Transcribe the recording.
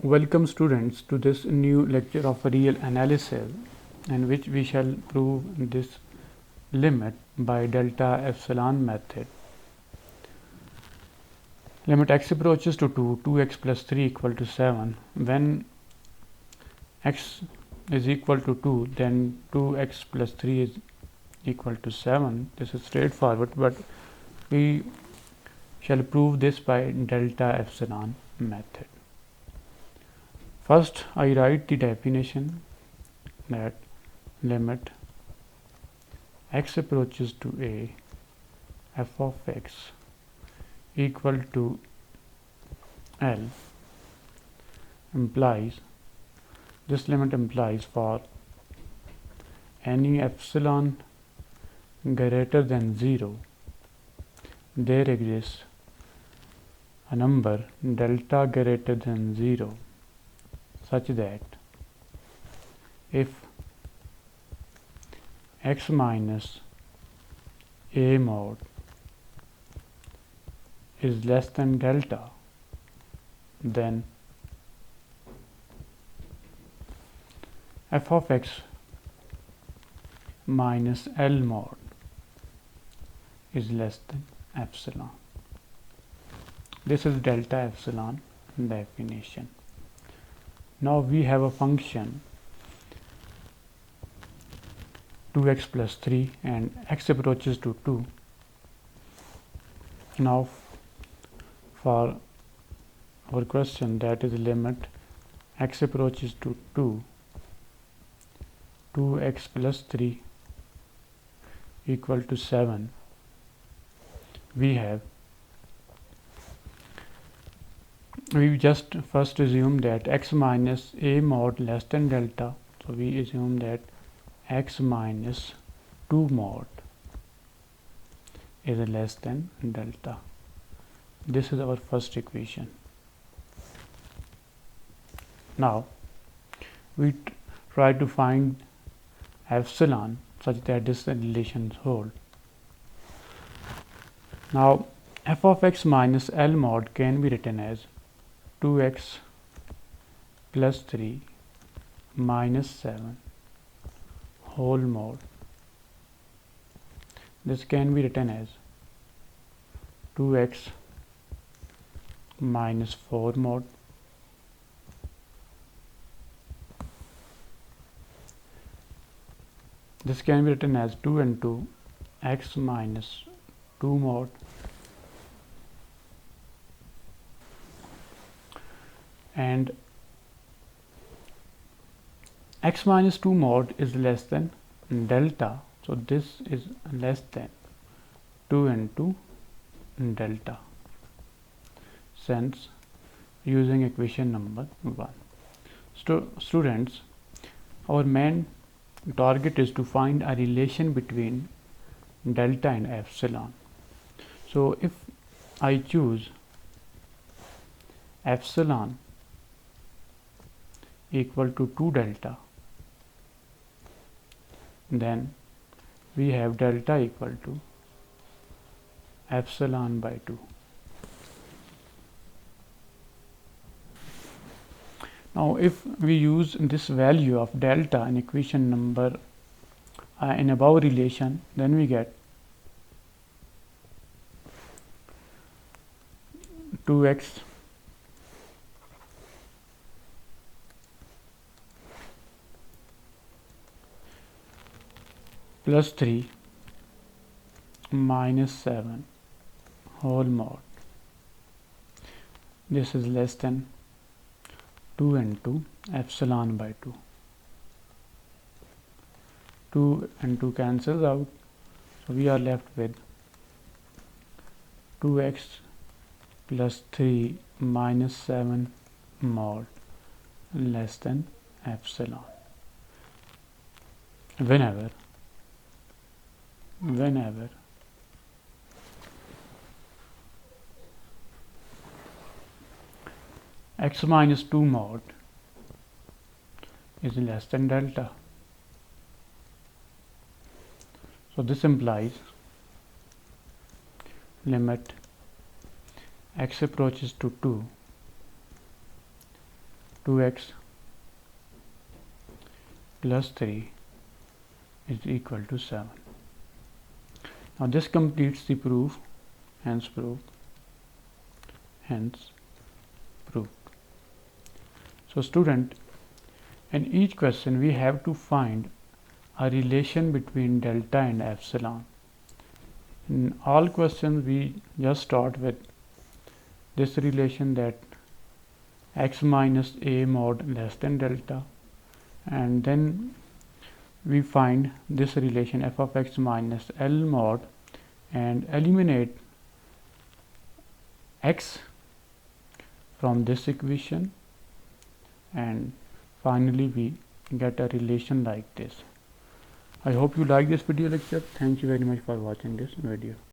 Welcome students to this new lecture of real analysis in which we shall prove this limit by delta epsilon method. Limit x approaches to 2, 2x plus 3 equal to 7. When x is equal to 2, then 2x plus 3 is equal to 7. This is straightforward, but we shall prove this by delta epsilon method. First, I write the definition that limit x approaches to a f of x equal to L implies, this limit implies for any epsilon greater than 0 there exists a number delta greater than 0 such that if x minus a mod is less than delta, then f of x minus L mod is less than epsilon. This is delta epsilon definition. Now we have a function 2x plus 3 and x approaches to 2. Now for our question, that is limit x approaches to 2, 2x plus 3 equal to 7. We just first assume that x minus a mod less than delta, so we assume that x minus 2 mod is less than delta. This is our first equation. Now we try to find epsilon such that this relation holds. Now f of x minus L mod can be written as 2x plus 3 minus 7 whole mod. This can be written as 2x minus 4 mod this can be written as 2 into x minus 2 mod and x minus 2 mod is less than delta, so this is less than 2 into delta, since using equation number 1. Students, our main target is to find a relation between delta and epsilon. So if I choose epsilon equal to 2 delta, then we have delta equal to epsilon by 2. Now if we use this value of delta in equation number in above relation, then we get 2x plus 3 minus 7 whole mod. This is less than 2 into epsilon by 2. 2 and 2 cancels out, so we are left with 2x plus 3 minus 7 mod less than epsilon. Whenever x minus 2 mod is less than delta. So this implies limit x approaches to 2, 2x plus 3 is equal to 7. Now this completes the proof, hence proved. So student, in each question we have to find a relation between delta and epsilon. In all questions we just start with this relation, that x minus a mod less than delta, and then we find this relation f of x minus L mod and eliminate x from this equation, and finally we get a relation like this. I hope you like this video lecture. Thank you very much for watching this video.